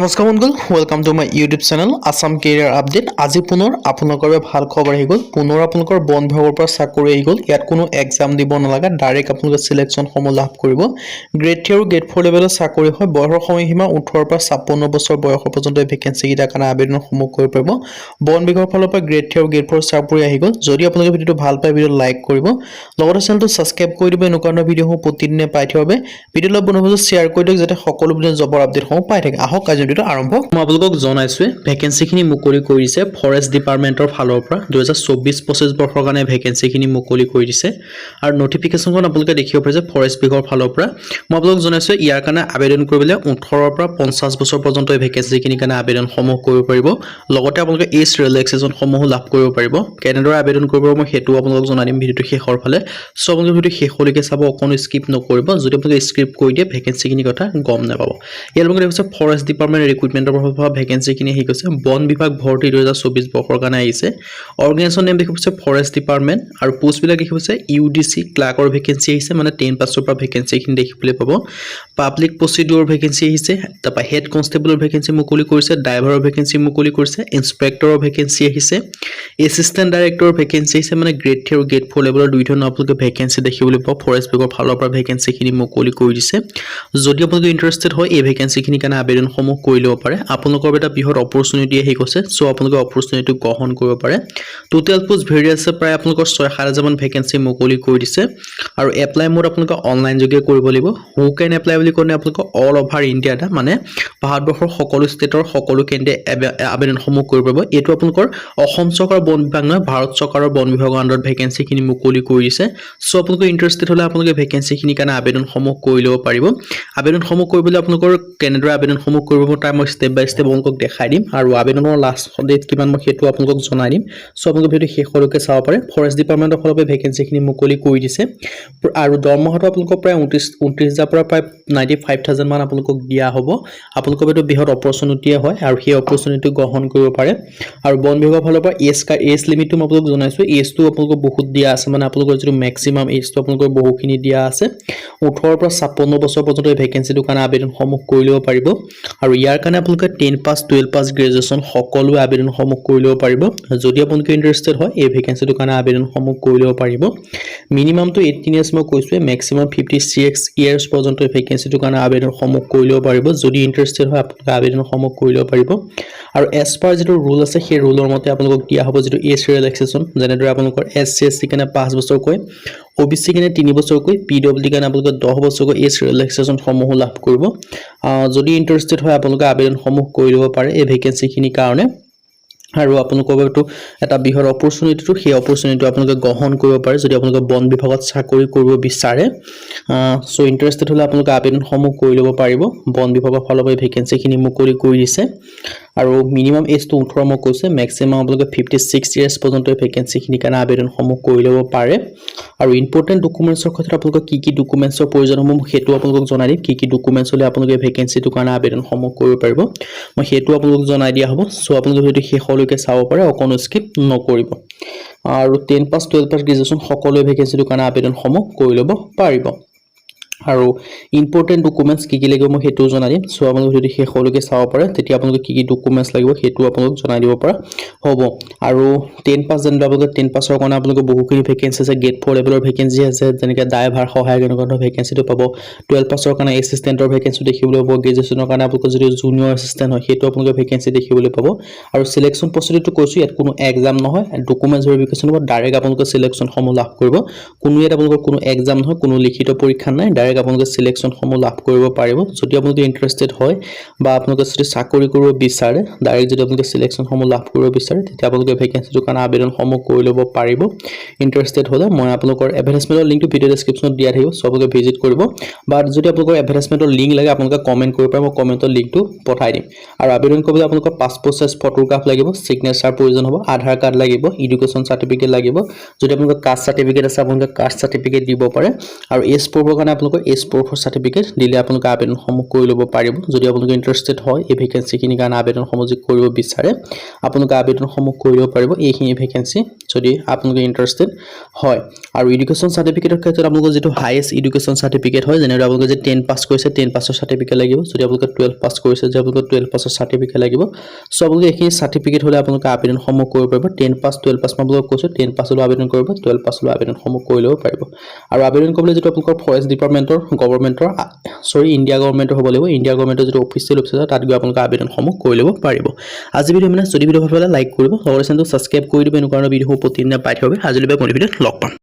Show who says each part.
Speaker 1: নমস্কাৰ বন্ধুসকল, welcome to my YouTube channel Assam career update. আজি পুনৰ আপোনালোকৰ বাবে ভাল খবৰ আহি গ'ল। পুনৰ আপোনালোকৰ বন বিভাগৰ পৰা চাকৰি আহি গ'ল। ইয়াত কোনো এক্সাম দিব নালাগে, ডাইৰেক্ট আপোনালোকে সিলেকশ্যনসমূহ লাভ কৰিব। গ্ৰেড 3 আৰু গ্ৰেড 4 লেভেলৰ চাকৰি হয়। বয়সৰ সময়সীমা 18 পৰা 56 বছৰ বয়সৰ পৰ্যন্ত এই ভেকেন্সি কেইটাৰ কাৰণে আবেদনসমূহ কৰিব পাৰিব। বন বিভাগৰ ফালৰ পৰা গ্ৰেড 3 আৰু গ্ৰেড 4 চাকৰি আহি গ'ল। যদি আপোনালোকে ভিডিঅ'টো ভাল পায়, ভিডিঅ'টো লাইক কৰিব, লগতে চেনেলটো ছাবস্ক্ৰাইব কৰি দিব। এনেকুৱা ধৰণৰ ভিডিঅ'সমূহ প্ৰতিদিনে পাই থাকিব বাবে ভিডিঅ'টো বন্ধুসকলে শ্বেয়াৰ কৰি দিয়ক, যাতে সকলো ভিডিঅ' জবৰ আপডেটসমূহ পাই থাকে। আহক আজি ভিডিঅ'টো আৰম্ভ। মই আপোনালোকক জনাইছোঁ ভেকেন্সিখিনি মুকলি কৰিছে ফৰেষ্ট ডিপাৰ্টমেণ্টৰ ফালৰ পৰা 2024-25 বৰ্ষৰ কাৰণে ভেকেন্সিখিনি মুকলি কৰি দিছে। আৰু নটিফিকেশ্যনখন আপোনালোকে দেখিব পাৰে যে ফৰেষ্ট বিভাগৰ ফালৰ পৰা মই আপোনালোকক জনাইছোঁ ইয়াৰ কাৰণে আবেদন কৰিবলৈ 18 পৰা 50 বছৰ পৰ্যন্ত এই ভেকেন্সিখিনিৰ কাৰণে আবেদনসমূহ কৰিব পাৰিব। লগতে আপোনালোকে এজ ৰিলেক্সেশ্যনসমূহো লাভ কৰিব পাৰিব। কেনেদৰে আবেদন কৰিব মই সেইটো আপোনালোকক জনাই দিম ভিডিঅ'টো শেষৰ ফালে। চ' আপোনালোকে ভিডিঅ'টো শেষলৈকে চাব, অকণো স্কিপ নকৰিব। যদি আপোনালোকে স্কিপ কৰি দিয়ে ভেকেন্সিখিনিৰ কথা গম নাপাব। ইয়াৰ লগত দেখিছে ফৰেষ্ট ডিপাৰ্টমেণ্ট ৰিক্ৰুটমেণ্টৰ পৰা ভেকেন্সিখিনি আহি গৈছে। বন বিভাগ ভৰ্তি 2024 বৰ্ষৰ কাৰণে আহিছে। অৰ্গেনাইজেশ্যন নেম দেখিব ফৰেষ্ট ডিপাৰ্টমেণ্ট আৰু পোষ্টবিলাক দেখিব UDC ক্লাৰ্কৰ ভেকেন্সি আহিছে, মানে 10 পাছৰ পৰা ভেকেন্সিখিনি দেখিবলৈ পাব। পাব্লিক প্ৰচিডিউৰ ভেকেন্সি আহিছে, তাৰপৰা হেড কনষ্টেবলৰ ভেকেন্সি মুকলি কৰিছে, ড্ৰাইভাৰৰ ভেকেন্সি মুকলি কৰিছে, ইনস্পেক্টৰৰ ভেকেন্সি আহিছে, এছিষ্টেণ্ট ডাইৰেক্টৰৰ ভেকেন্সি আহিছে, মানে গ্ৰেড 3 আৰু গ্ৰেড 4 লেভেলৰ দুই ধৰণৰ আপোনালোকে ভেকেন্সি দেখিবলৈ পাব। ফৰেষ্ট বিভাগৰ ফালৰ পৰা ভেকেন্সিখিনি মুকলি কৰি দিছে। যদি আপোনালোকে ইণ্টাৰেষ্টেড হয় এই ভেকেন্সিখিনিৰ কাৰণে আবেদনসমূহ কৰি ল'ব পাৰে। আপোনালোকৰ এটা বৃহৎ অপৰচুনিটি আহি গৈছে, চ' আপোনালোকে অপৰচুনিটিটো গ্ৰহণ কৰিব পাৰে। টোটেল পোষ্ট ভেৰিয়াছে প্ৰায় আপোনালোকৰ 6-7 হাজাৰমান ভেকেন্সি মুকলি কৰি দিছে। আৰু এপ্লাই মোড আপোনালোকে অনলাইন যোগে কৰিব লাগিব। হু কেন এপ্লাই বুলি ক'লে আপোনালোকে অল অভাৰ ইণ্ডিয়া এটা, মানে ভাৰতবৰ্ষৰ সকলো ষ্টেটৰ সকলো কেন্দ্ৰীয় আবেদনসমূহ কৰিব পাৰিব। এইটো আপোনালোকৰ অসম চৰকাৰৰ বন বিভাগ নহয়, ভাৰত চৰকাৰৰ বন বিভাগৰ আণ্ডাৰত ভেকেন্সিখিনি মুকলি কৰি দিছে। চ' আপোনালোকে ইণ্টাৰেষ্টেড হ'লে আপোনালোকে ভেকেন্সিখিনিৰ কাৰণে আবেদনসমূহ কৰি ল'ব পাৰিব। আবেদনসমূহ কৰিবলৈ আপোনালোকৰ কেনেদৰে আবেদনসমূহ কৰিব তাৰ মই ষ্টেপ বাই ষ্টেপ আপোনালোকক দেখাই দিম। আৰু আবেদনৰ লাষ্ট ডেট কিমান মই সেইটো আপোনালোকক জনাই দিম। চ' আপোনালোকে ভিডিঅ'টো শেষলৈকে চাব পাৰে। ফৰেষ্ট ডিপাৰ্টমেণ্টৰ ফালৰ পৰা ভেকেন্সিখিনি মুকলি কৰি দিছে। আৰু দৰমহাটো আপোনালোকক প্ৰায় 29,000 পৰা প্ৰায় 95,000 মান আপোনালোকক দিয়া হ'ব। আপোনালোকৰ এইটো বৃহৎ অপৰচুনিটিয়ে হয় আৰু সেই অপৰচুনিটিটো গ্ৰহণ কৰিব পাৰে। আৰু বন বিভাগৰ ফালৰ পৰা এজ লিমিটটো মই আপোনালোকক জনাইছোঁ। এজটো আপোনালোকক বহুত দিয়া আছে, মানে আপোনালোকৰ যিটো মেক্সিমাম এজটো আপোনালোকৰ বহুখিনি দিয়া আছে। 18 পৰা 56 বছৰ পৰ্যন্ত এই ভেকেন্সিটোৰ কাৰণে আবেদনসমূহ কৰি ল'ব পাৰিব। আৰু ইয়াৰ কাৰণে আপোনালোকে 10 পাছ 12 পাছ গ্ৰেজুৱেশ্যন সকলোৱে আবেদনসমূহ কৰি ল'ব পাৰিব। যদি আপোনালোকে ইণ্টাৰেষ্টেড হয় এই ভেকেন্সিটোৰ কাৰণে আবেদনসমূহ কৰি ল'ব পাৰিব। মিনিমামটো 18 ইয়াৰ্ছ মই কৈছোঁৱে, মেক্সিমাম 56 ইয়াৰ্ছ পৰ্যন্ত এই ভেকেন্সিটোৰ কাৰণে আবেদনসমূহ কৰি ল'ব পাৰিব। যদি ইণ্টাৰেষ্টেড হয় আপোনালোকে আবেদনসমূহ কৰি ল'ব পাৰিব। আৰু এজ পাৰ যিটো ৰুল আছে সেই ৰুলৰ মতে আপোনালোকক দিয়া হ'ব যিটো এজ ৰিলেক্সেশ্যন। যেনেদৰে আপোনালোকৰ SC SC কাৰণে 5 বছৰকৈ, OBC কাৰণে 3 বছৰকৈ, PWD কাৰণে আপোনালোকে 10 বছৰকৈ এজ ৰিলেক্সেশ্যনসমূহ লাভ কৰিব। যদি ইণ্টাৰেষ্টেড হয় আপোনালোকে আবেদনসমূহ কৰি ল'ব পাৰে এই ভেকেন্সিখিনিৰ কাৰণে। আৰু আপোনালোকৰ এইটো এটা বৃহৎ অপৰচুনিটিটো, সেই অপৰচুনিটিটো আপোনালোকে গ্ৰহণ কৰিব পাৰে যদি আপোনালোকে বন বিভাগত চাকৰি কৰিব বিচাৰে। চ' ইণ্টাৰেষ্টেড হ'লে আপোনালোকে আবেদনসমূহ কৰি ল'ব পাৰিব। বন বিভাগৰ ফালৰ পৰা ভেকেন্সিখিনি মুকলি কৰি দিছে। আৰু মিনিমাম এজটো 18 মই কৈছে, মেক্সিমাম আপোনালোকে 56 ইয়াৰ্ছ পৰ্যন্ত এই ভেকেন্সিখিনিৰ কাৰণে আবেদনসমূহ কৰি ল'ব পাৰে। আৰু ইম্পৰ্টেণ্ট ডকুমেণ্টছৰ ক্ষেত্ৰত আপোনালোকে কি ডকুমেণ্টছৰ প্ৰয়োজন হ'ব সেইটো আপোনালোকক জনাই দিম। কি ডকুমেণ্টছ হ'লে আপোনালোকে ভেকেন্সিটোৰ কাৰণে আবেদনসমূহ কৰিব পাৰিব মই সেইটো আপোনালোকক জনাই দিয়া হ'ব। চ' আপোনালোকে সেইটো শেষলৈকে চাব পাৰে, অকণো স্কিপ নকৰিব। আৰু 10 পাছ 12 পাছ গ্ৰেজুৱেশ্যন সকলোৱে ভেকেন্সিটোৰ কাৰণে আবেদনসমূহ কৰি ল'ব পাৰিব। আৰু ইম্পৰ্টেণ্ট ডকুমেণ্টছ কি লাগিব মই সেইটোও জনাই দিম। চ' আপোনালোকে যদি শেষলৈকে চাব পাৰে তেতিয়া আপোনালোকে কি ডকুমেণ্টছ লাগিব সেইটো আপোনালোক জনাই দিব পৰা হ'ব। আৰু 10 পাছ যেনেদৰে আপোনালোকে 10 পাছৰ কাৰণে আপোনালোকে বহুখিনি ভেকেন্সি আছে। গ্ৰেড 4 লেভেলৰ ভেকেন্সি আছে, যেনেকৈ ড্ৰাইভাৰ সহায়ক এনেকুৱা ধৰণৰ ভেকেন্সিটো পাব। 12 পাছৰ কাৰণে এছিষ্টেণ্টৰ ভেকেন্সি দেখিবলৈ পাব। গ্ৰেজুৱেশ্যনৰ কাৰণে আপোনালোকৰ যদি জুনিয়ৰ এছিষ্টেণ্ট হয় সেইটো আপোনালোকে ভেকেন্সি দেখিবলৈ পাব। আৰু চিলেকশ্যন প্ৰচিডিউৰটো কৈছোঁ, ইয়াত কোনো এক্সাম নহয়, ডকুমেণ্টছ ভেৰিফিকেশ্যন হ'ব। ডাইৰেক্ট আপোনালোকে চিলেকশ্যনসমূহ লাভ কৰিব। কোনো ইয়াত আপোনালোকৰ কোনো এক্সাম নহয়, কোনো লিখিত পৰীক্ষা নাই, ডাইৰেক্ট আপোনালোকে চিলেকশ্যনসমূহ লাভ কৰিব পাৰিব। যদি আপোনালোকে ইণ্টাৰেষ্টেড হয় বা আপোনালোকে যদি চাকৰি কৰিব বিচাৰে, ডাইৰেক্ট যদি আপোনালোকে চিলেকশ্যনসমূহ লাভ কৰিব বিচাৰে তেতিয়া আপোনালোকে ভেকেন্সিটোৰ কাৰণে আবেদনসমূহ কৰি ল'ব পাৰিব। ইণ্টাৰেষ্টেড হ'লে মই আপোনালোকৰ এডভাৰটাইজমেণ্টৰ লিংকটো ভিডিঅ' ডেছক্ৰিপশ্যনত দিয়া থাকিব, চ' আপোনালোকে ভিজিট কৰিব। বা যদি আপোনালোকৰ এডভাৰটাইজমেণ্টৰ লিংক লাগে আপোনালোকে কমেণ্ট কৰিব পাৰে, মই কমেণ্টৰ লিংকটো পঠাই দিম। আৰু আবেদন কৰিবলৈ আপোনালোকৰ পাছপ'ৰ্ট চাইজ ফটোগ্ৰাফ লাগিব, ছিগনেচাৰ প্ৰয়োজন হ'ব, আধাৰ কাৰ্ড লাগিব, এডুকেশ্যন চাৰ্টিফিকেট লাগিব। যদি আপোনালোকৰ কাষ্ট চাৰ্টিফিকেট আছে আপোনালোকে কাষ্ট চাৰ্টিফিকেট দিব পাৰে। আৰু এজ প্ৰুফৰ কাৰণে আপোনালোকৰ আপোনালোকৰ S4 চাৰ্টিফিকেট দিলে আপোনালোকে আবেদনসমূহ কৰি ল'ব পাৰিব যদি আপোনালোকে ইন্টাৰেষ্টেড হয় এই ভেকেন্সিখিনিৰ কাৰণে আবেদনসমূহ যদি কৰিব বিচাৰে আপোনালোকে আবেদনসমূহ কৰিব পাৰিব এইখিনি ভেকেন্সি যদি আপোনালোকে ইন্টাৰেষ্টেড হয় আৰু এডুকেশ্যন সাৰ্টিফিকেটৰ ক্ষেত্ৰত আপোনালোকৰ যেটো হাইয়েষ্ট এডুকেশ্যন সাৰ্টিফিকেট হয় যেনে আপোনালোকে যে 10 পাছ কৰিছে 10 পাছৰ সাৰ্টিফিকেট লাগিব যদি আপোনালোকে 12 পাছ কৰিছে যে আপোনালোকে 12 পাছৰ সাৰ্টিফিকেট লাগিব সো আপোনালোকে এইখিনি সাৰ্টিফিকেট হলে আপোনালোকে আবেদনসমূহ কৰিব পাৰিব 10 পাছ 12 পাছ আপোনালোকক কৈছো 10 পাছলৈ আবেদন কৰিব 12 পাছলৈ আবেদনসমূহ কৰি ল'ব পাৰিব আৰু আবেদন কৰিবলৈ যেটো আপোনালোকৰ ফৰেষ্ট ডিপাৰ্টমেন্টৰ গভৰ্ণমেন্টৰ ইণ্ডিয়া গভৰ্ণমেন্টৰ হ'ব লাগিব ইণ্ডিয়া গভৰ্ণমেন্টৰ যেটো অফিচিয়েল ৱেবছাইট তাত গৈ আপোনালোকে আবেদনসমূহ কৰি ল'ব পাৰিব আজি ভিডিও যদি ভিডিও ভাল লাগে লাইক কৰিব লগতে চেনেলটো সাবস্ক্ৰাইব কৰি দিব এনেকুৱা ভিডিও প্ৰতিদিনে পাই থাকিব আজিলৈ মই ভিডিওত লগ পাম